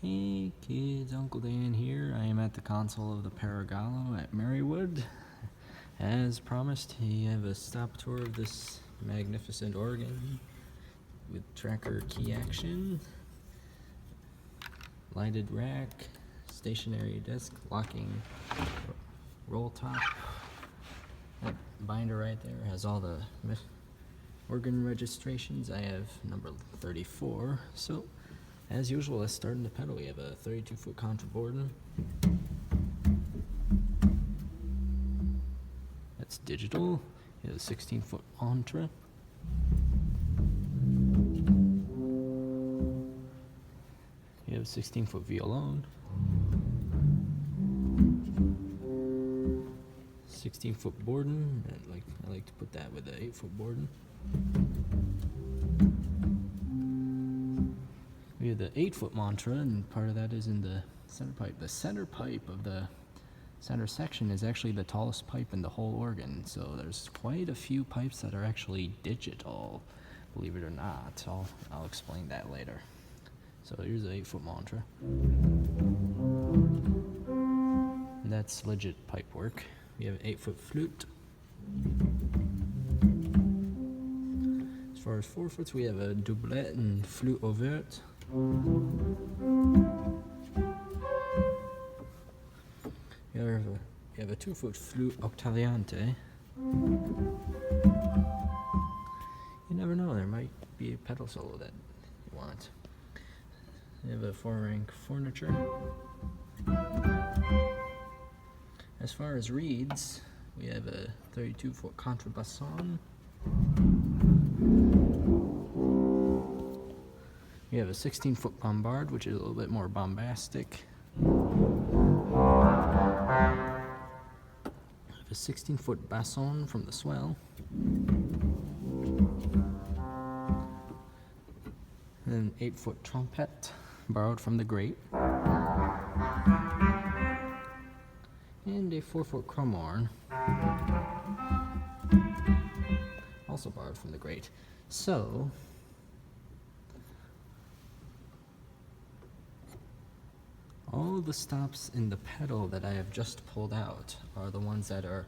Hey kids, Uncle Dan here. I am at the console of the Peragallo at Marywood. As promised, you have a stop tour of this magnificent organ with tracker key action, lighted rack, stationary desk, locking roll top. That binder right there has all the organ registrations. I have number 34. So, as usual, let's start in the pedal. We have a 32-foot contraboard. That's digital. We have a 16-foot mantra. We have a 16-foot violon. 16-foot Borden. I like to put that with an 8-foot Borden. We have the 8-foot mantra, and part of that is in the center pipe. The center pipe of the center section is actually the tallest pipe in the whole organ, so there's quite a few pipes that are actually digital, believe it or not. I'll explain that later. So here's the 8-foot mantra. And that's legit pipe work. We have an 8-foot flute. As far as 4-foots, we have a doublet and flute ouverte. We have a 2-foot flute octaviante. You never know, there might be a pedal solo that you want. We have a 4-rank furniture. As far as reeds, we have a 32-foot contrabasson. We have a 16-foot bombard, which is a little bit more bombastic. We have a 16-foot basson from the Swell. And an 8-foot trumpet, borrowed from the Great. And a 4-foot cromorn, also borrowed from the Great. So, all of the stops in the pedal that I have just pulled out are the ones that are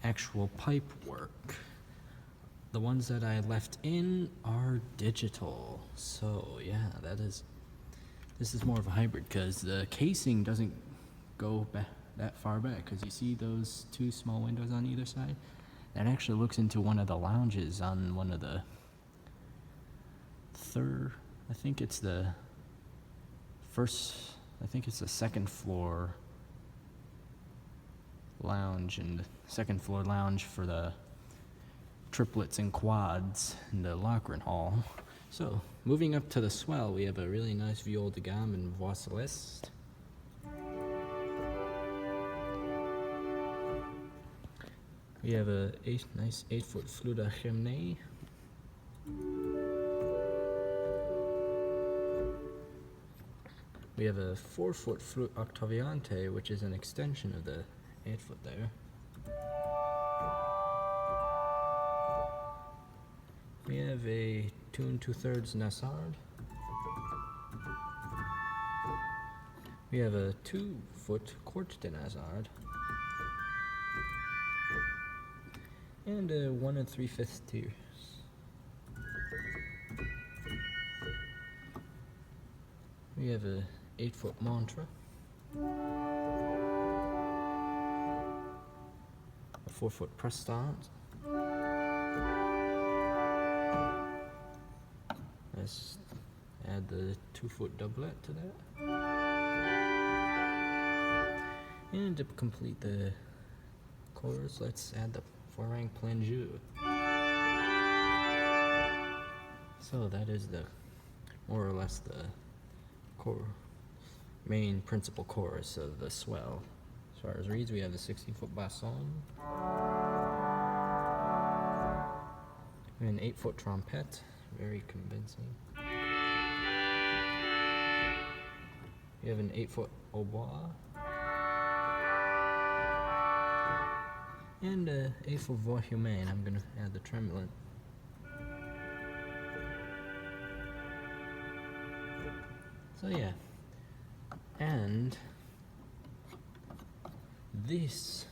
actual pipe work. The ones that I left in are digital. So yeah, this is more of a hybrid because the casing doesn't go that far back, because you see those two small windows on either side? That actually looks into one of the lounges on one of the I think it's the second floor lounge, and the second floor lounge for the triplets and quads in the Lochran Hall. So, moving up to the Swell, we have a really nice viol de gamme in Voix Celeste. We have a nice 8-foot flute à chimney. We have a 4-foot flute octaviante, which is an extension of the 8-foot there. We have a 2 2/3 Nassard. We have a 2-foot Court de Nassard. And a 1 3/5 tiers. We have a 8-foot mantra. A 4-foot prestant. Let's add the 2-foot doublet to that. And to complete the chorus, let's add the 4-rank plein jeu. So that is more or less the main principal chorus of the Swell. As far as reeds, we have the 16-foot basson. We have an 8-foot trompette, very convincing. We have an 8-foot hautbois. And a 8-foot voix humaine. I'm gonna add the tremolant. So yeah, And these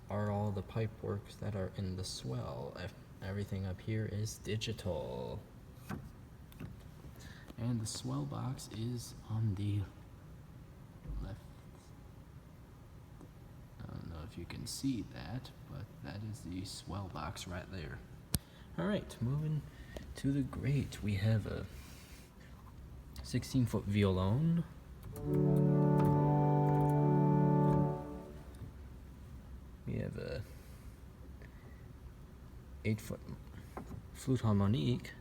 are all the pipe works that are in the swell. Everything up here is digital. And the swell box is on the left. I don't know if you can see that, but that is the swell box right there. Alright, moving to the grate. We have a 16-foot violon. We have a 8-foot flute harmonique.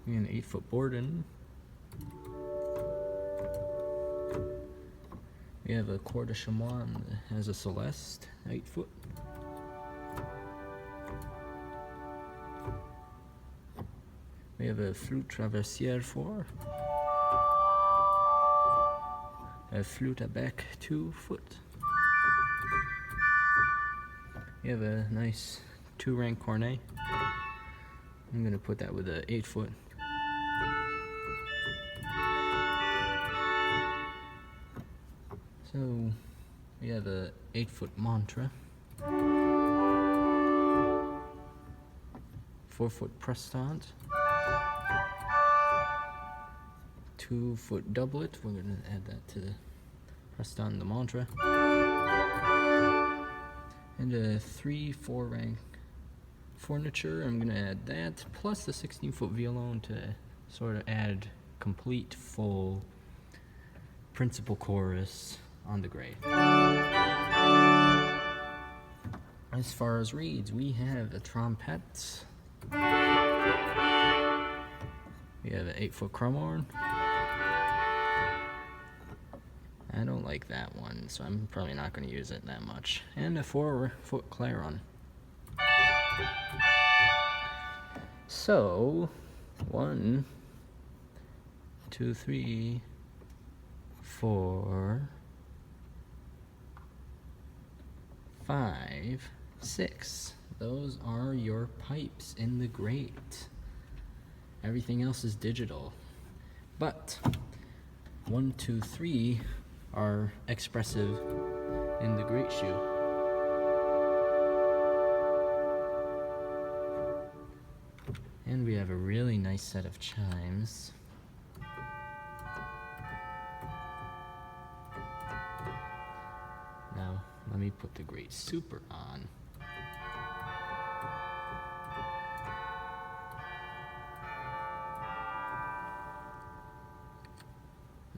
We have an 8-foot Borden. We have a Cor de Chamois that has a Celeste, 8-foot. We have a flute traversière 4. A flute à bec 2-foot. We have a nice 2-rank cornet. I'm gonna put that with a 8-foot. So we have a 8-foot mantra. 4-foot prestant. 2-foot doublet. We're going to add that to the prestant and the mantra. And a 3-4 rank furniture. I'm going to add that plus the 16-foot violon to sort of add complete full principal chorus on the grade. As far as reeds, we have a trompette. We have an 8-foot crumhorn. I don't like that one, so I'm probably not going to use it that much. And a 4-foot clarion. So, 1, 2, 3, 4, 5, 6. Those are your pipes in the grate. Everything else is digital. But 1, 2, 3 are expressive in the grate shoe. And we have a really nice set of chimes. Now, let me put the grate super on.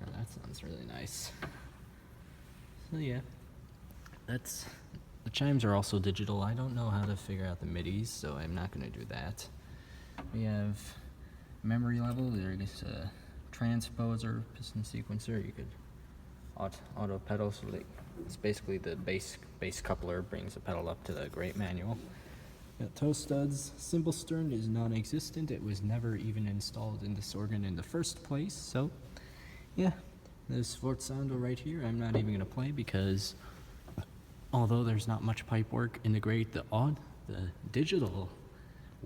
Now that sounds really nice. So yeah, the chimes are also digital. I don't know how to figure out the MIDIs, so I'm not going to do that. We have memory level. There is a transposer, piston sequencer. You could auto pedal, so it's basically the bass coupler brings the pedal up to the grate manual. Got toe studs. Cymbal stern is non-existent. It was never even installed in this organ in the first place. So yeah, this Sforzando right here, I'm not even going to play because although there's not much pipe work in the grate, the digital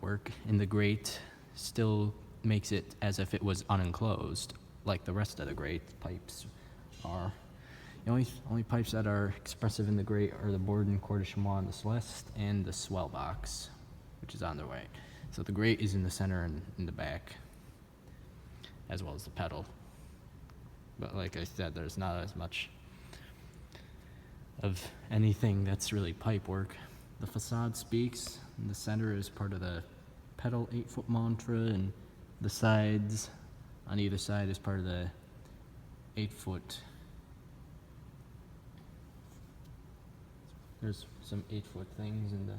work in the grate still makes it as if it was unenclosed, like the rest of the grate pipes are. The only pipes that are expressive in the grate are the Borden, Cor de Chamois, and the Celeste, and the swell box, which is on their way. So the grate is in the center and in the back, as well as the pedal. But like I said, there's not as much of anything that's really pipe work. The facade speaks, and the center is part of the pedal 8-foot mantra, and the sides on either side is part of the 8-foot. There's some 8-foot things in the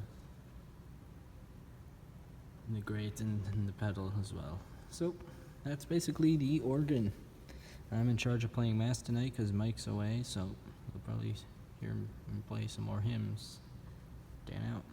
grate and the pedal as well. So that's basically the organ. I'm in charge of playing Mass tonight because Mike's away, so we'll probably hear him play some more hymns. Dan out.